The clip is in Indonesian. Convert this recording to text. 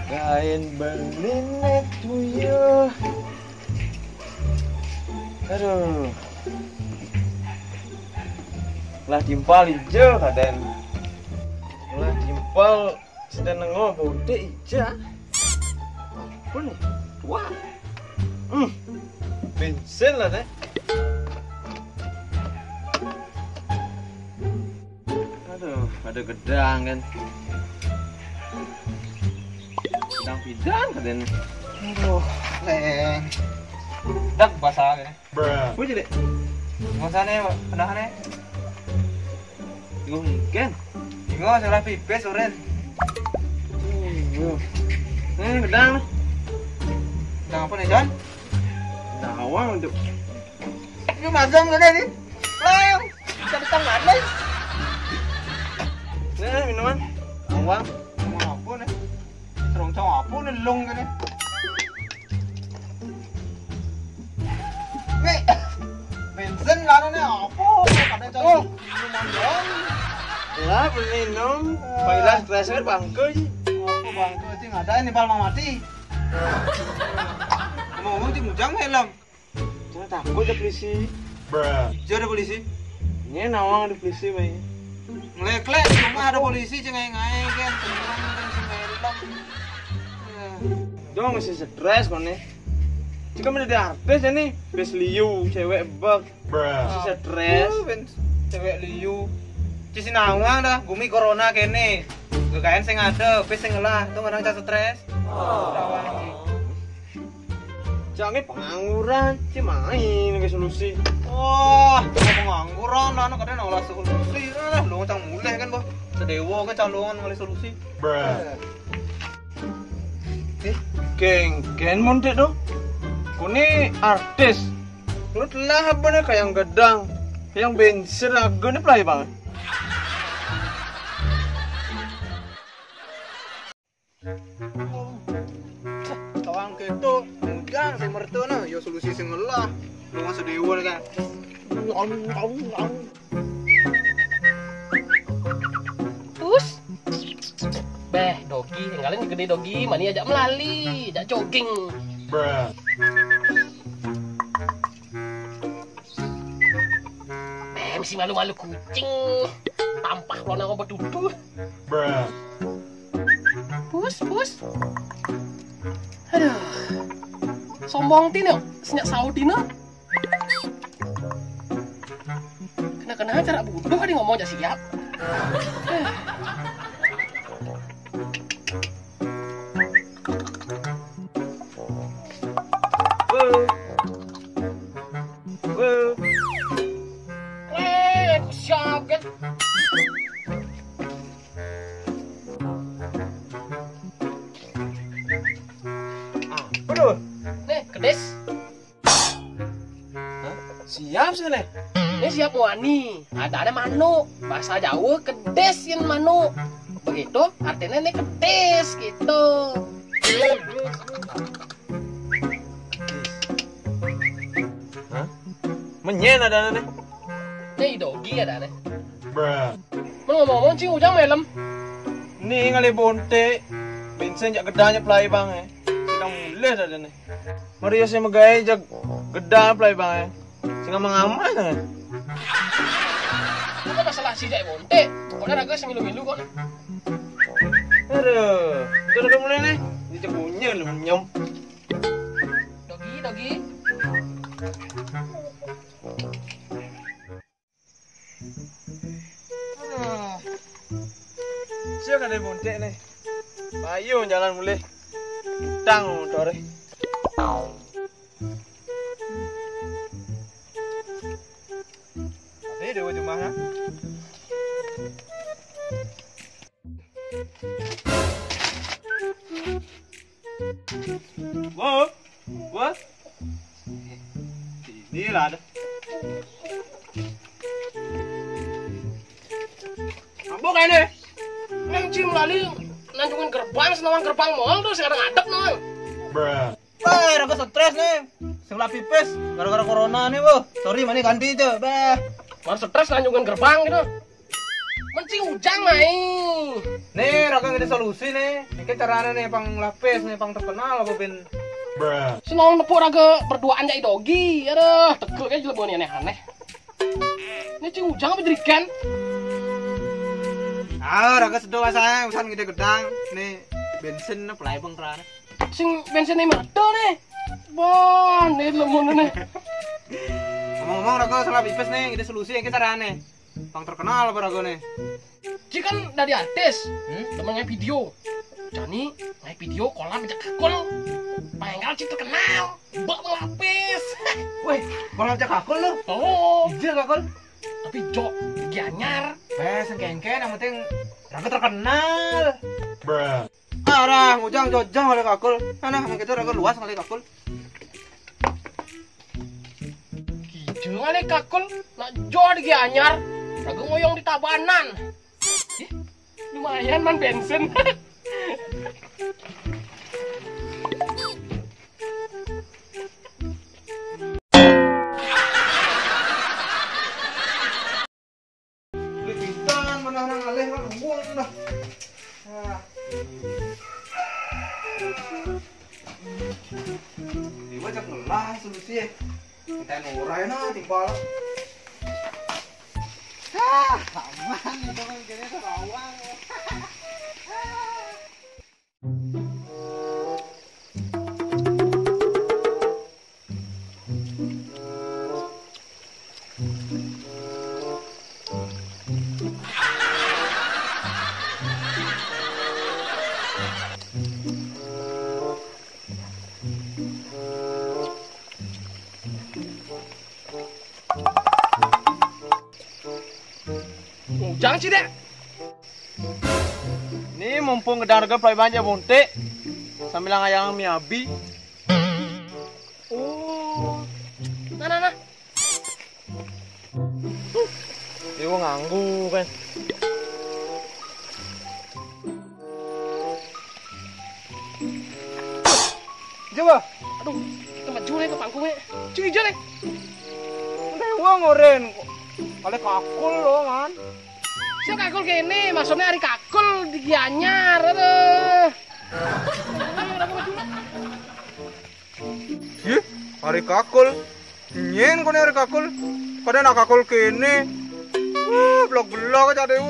Kain belinek tuyul. Aduh. Lah dimpal ijo kaden. Lah dimpal sedang ngobode ija. Apa nih? Wah. Bensin lah teh. Aduh, ada gedang kan. Gedang bidang kaden. Aduh, leng. Dak basah kan. Bruh. Wih jadi. Ngosane pendahane. Iku mungkin. Iku salah pipes oren. Gedang. Gedang apa nih, Jon? Dawang untuk. Ini mazam gede nih. Lem. Kita tengah nih. Nih minuman. Dawang. Mau apa nih? Terong apa nih long kan nih? Nih. Bensin lalu nih apa? Kadang cari minuman dong. Lah minum. Bailah treasure bangke sih. Apa bangke sih nggak ada nih palma mati. Ngomong di mujang helm. Jangan takut ada polisi. Bruh. Jauh ada polisi. Ini nawang ada polisi bayi. Ngelek-lek cuma ada polisi cengai-ngai kan. Dong masih stres kon nih. Jika menjadi artis ya nih, bes liu, cewek bug. Masih stres. Cewek liu. Cisi nawang dah, gumi corona kene. Gekain sing ada, bes sing ngelah, tuh kadang cah stres. Jangan pengangguran, sih main ke solusi. Wah, pengangguran, anak kadang ngolah solusi. Lu ngecang mulai kan, boh. Sedewo kan calongan ngolah solusi. Bruh. Geng monte dong. Kuni artis. Lu telah apa nih kayak gedang, yang bensin aku nih pelai banget. Tawang gitu, mujang si mertu nah, yo solusi sing ngelah. Lu nggak sedewa kan? Terus, beh dogi, tinggalin gede dogi, mani ajak melali, ajak jogging. Bruh. Si malu-malu kucing, tampah warna obat dudu. Bruh. Pus. Aduh, sombong tino, senyak Saudi no. Kena cara bodoh dia ngomong aja siap. Siap kan? Aduh. Nih, kedes. Siap sih nih. Ini siap wani. Ada manuk. Bahasa Jawa kedes yang manuk. Begitu artinya ini kedes gitu. Hah? Menyen ada nih. Nih dogi ada nih. Bruh. Ngomong-ngomong cing ujang melem. Nih ngali bonte. Bensin jak gedanya pelai bang eh. Sedang mulai ada nih. Mari ya saya megai jak gedang pelai bang eh. Singa mengaman kan. Itu masalah si jak bonte. Pokoknya raga semilu-milu kok. Aduh, udah mulai nih. Ini cepunya lu nyom. Dogi. Siapa ada bonte nih? Ayo jalan mulai. Tang motor. Ini dewa cuma ya. Wah. Ini lah ada. Apa kayak nih? Yang cim lali nanjungin gerbang, senawang gerbang mall tuh sekarang ngadep nol. Bruh. Raga stres nih. Sebelah pipes gara-gara corona nih, Sorry, mani ganti itu. Baru stres nanjungin gerbang gitu. Mencing ujang mai. Nih, raga ngide solusi nih. Iki carane nih pang lapis nih pang terkenal apa ben. Senang nepuk raga berduaan jai dogi. Aduh, teguk aja jelebon aneh-aneh. Ini cing ujang apa jerikan? Ah, raga sedo saya usan ngide gedang. Nih, bensin pelai pang terane. Sing bensin ini mata nih. Wah, nih lemon nih. Ngomong-ngomong raga salah pipes nih, ngide solusi iki carane. Pang terkenal apa raga nih? Ji kan dari artis, temennya video. Jani ngai video kolam bijak kakul. Penggal cik terkenal, bak melapis. Weh, kolam cak kakul lu. Oh, Ijil kakul. tapi jok gianyar. Bes engke-engke yang penting raga terkenal. Arah, ngujang jojang oleh kakul. Nah, emang gitu raga luas kali kakul. Kijeng ale kakul, nak jok di gianyar. Raga ngoyong di tabanan. Ih, lumayan man bensin. Lipitan menang alih kan buang dah. Tiba cak ngelah solusi ya. Kita nurai na timpal. Aman itu kan gini terawang. Ujang sih dek. Ini mumpung gedang harga play banyak bonte sambil ngayang miabi. Oh, nah. Dia nganggu kan. Coba. Aduh, tempat jualnya ke pangkungnya. Cuy aja deh. Ini uang oren. Kali kakul loh man. Saya kakul gini, maksudnya hari kakul di gianyar. Aduh. Ih, hari kakul. Nyen kone hari kakul. Pada nak kakul kene. Blok-blok aja deh.